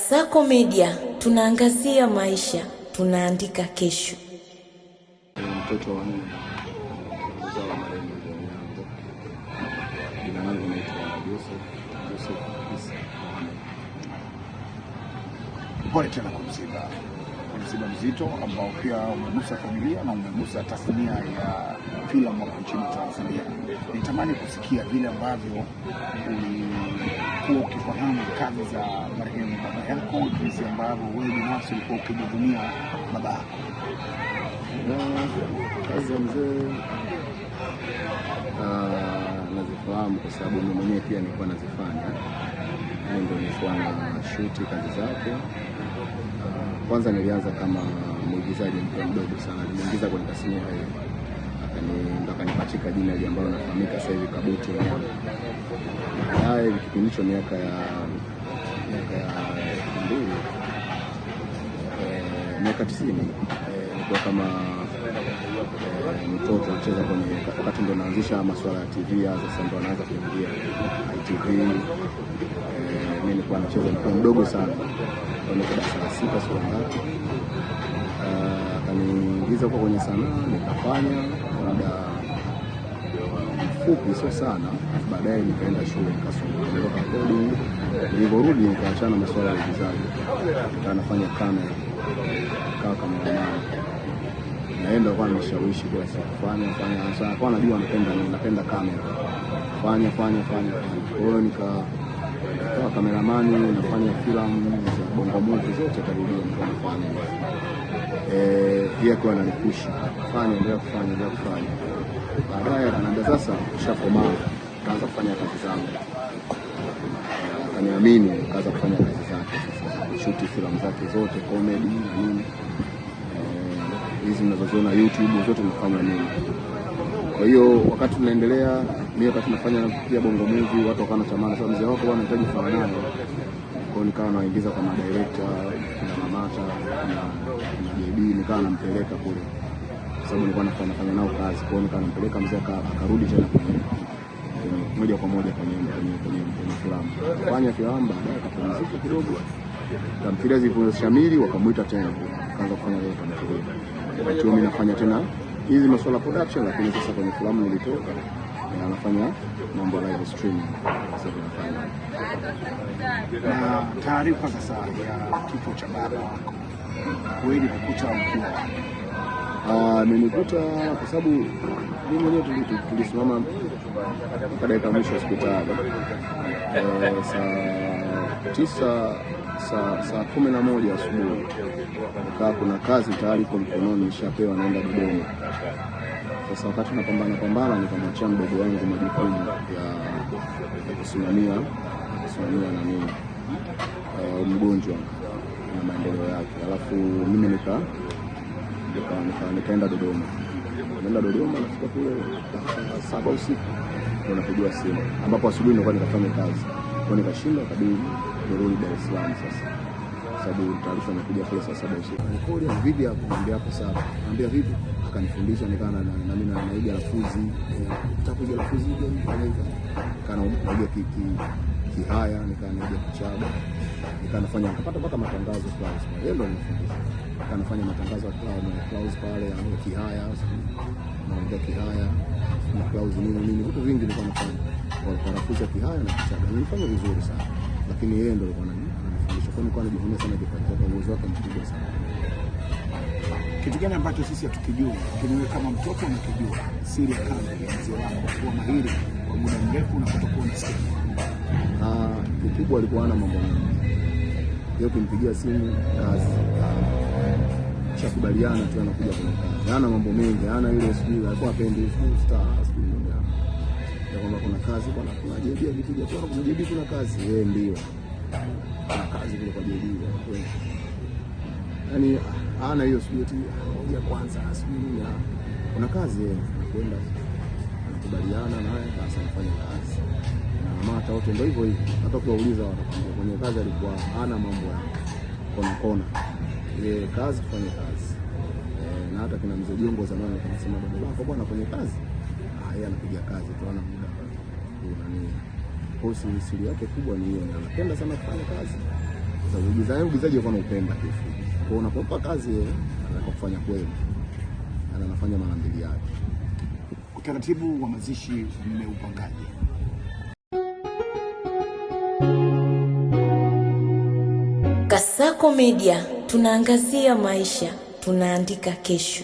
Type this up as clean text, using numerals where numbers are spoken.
Sako Media, tunaangazia maisha, tunaandika kesho. Mtoto wa nne mzao wa marehemu yangu. Jina langu naitwa Joseph Isa. Pole tena kwa msiba mzito ambao pia umegusa familia na umegusa tasnia ya filamu hapa nchini Tanzania. Nitamani kusikia vile ambavyo ulikuwa ukifahamu kazi za marehemu baba yako, jinsi ambavyo wewe binafsi ulikuwa ukijivunia baba yako. Kazi za mzee nazifahamu kwa sababu mimi mwenyewe pia nilikuwa nazifanya. Ndio nilikuwa na shoot kazi zake. Kwanza nilianza kama mwigizaji mdogo sana, niliingiza kwenye tasnia hiyo. Akanipachika jina ambalo nafahamika sasa hivi Kabuti. Haya kipindi cha miaka ya 90 nilikuwa kama mtoto anacheza kwenye wakati ndo naanzisha masuala ya TV. Sasa ndo naanza kuingia ITV. Mimi nilikuwa nacheza nikiwa mdogo sana, kwenye darasa la 6 siku ngapi. Akaniingiza kwa kwenye sanaa, nikafanya muda mfupi sio sana. Baadaye nikaenda shule nikasoma kutoka coding. Niliporudi nikaachana masuala ya uigizaji, nafanya kamera kama mwana. Naenda kwa nishawishi kwa siku fanya sasa, kwa najua napenda kamera, fanya. Kwa hiyo nikawa kameramani, nafanya filamu za bongo movie zote karibia nafanya. Pia kwa ananipush endelea kufanya. Baadaye ananiambia sasa ushakomaa, kaanza kufanya kazi zangu. Akaniamini, kaanza kufanya kazi zake sasa, shoot filamu zake zote, comedy na nini. Hizi mnazoziona YouTube zote nafanya mimi. Kwa hiyo wakati tunaendelea, mimi wakati nafanya pia bongo movie, watu wakawa wanatamani sasa mzee wako wanahitaji kufanya naye. Kwa hiyo nikawa naingiza kama director na Mamata na JB, nikawa nampeleka kule. Sababu nilikuwa nafanya nao kazi. Kwa hiyo nikawa nampeleka mzee akarudi tena kwenye moja kwa moja kwenye filamu. Fanya filamu, baadaye akapumzika kidogo. Tamthilia ziliposhamiri wakamuita tena, kaanza kufanya ile tamthilia. Kwa mimi nafanya tena hizi masuala production, lakini sasa kwenye filamu nilitoka na nafanya mambo live streaming. Sasa tunafanya na taarifa sasa ya kifo cha baba wako, kweli kukuta ukiwa amenikuta kwa sababu mimi mwenyewe tulisimama mpaka dakika mwisho hospitali. Saa 11 asubuhi nikaa kuna kazi tayari kwa mkononi nishapewa, naenda Dodoma. Sasa wakati napambana nikamwachia mdogo wangu majukumu ya kusimamia na nini mgonjwa na maendeleo yake. Alafu mimi nikaenda Dodoma. Nafika kule saa 7 usiku ndio napigiwa simu, ambapo asubuhi nilikuwa nikafanya kazi. Kwa nikashinda kabidi nirudi Dar es Salaam sasa. Sababu taarifa imekuja kule saa 7 usiku. Nikoli na video kumwambia hapo sawa. Anambia vipi? Akanifundisha nikana na mimi naiga lafuzi. Nitapiga lafuzi hiyo nifanye hivyo. Kana naiga kihaya, naiga kichaba. Nikanafanya nikapata mpaka matangazo Clouds. Yeye ndo alinifundisha. Nikanafanya matangazo ya Clouds pale ya kihaya, naongea kihaya, na Clouds nini vitu vingi nilikuwa nafanya. Kwa lafuzi ya kihaya na kichaba. Nilifanya vizuri sana. Lakini yeye ndo alikuwa ananifundisha. Kwa nini najivunia sana kwa uwezo wake mkubwa sana. Kitu gani ambacho sisi hatukijua, lakini kama mtoto unakijua, siri ya kazi ya mzee wako kwa mahiri kwa muda mrefu na kutokuwa msikivu? Kikubwa alikuwa ana mambo mengi. Yeye kumpigia simu kazi, chakubaliana tu anakuja kwenye kazi. Hana mambo mengi, hana ile sijui alikuwa apendi star sijui ya kwamba kuna kazi bwana, kuna JB akija kwa JB kuna kazi. Yeye ndio kuna kazi kule kwa JB. Yaani hana hiyo sijui ya kwanza sijui kuna kazi, yeye anakwenda anakubaliana naye basi anafanya kazi. Na Mamata wote ndio hivyo. Hata kuwauliza watakwambia kwenye kazi alikuwa hana mambo ya kona. Ile kazi kufanya kazi. Na hata kina mzee Jongo zamani anasema baba wako bwana kwenye kazi. Yeye anapiga kazi tu, ana muda kwa nini. Kwa siri yake kubwa ni hiyo, anapenda sana kufanya kazi. Sasa uigizaji kwa unapenda kifu. Kwa unapompa kazi anataka kufanya kweli. Anafanya mara mbili yake. Utaratibu wa mazishi mmeupangaje? Kasako Media, tunaangazia maisha, tunaandika kesho.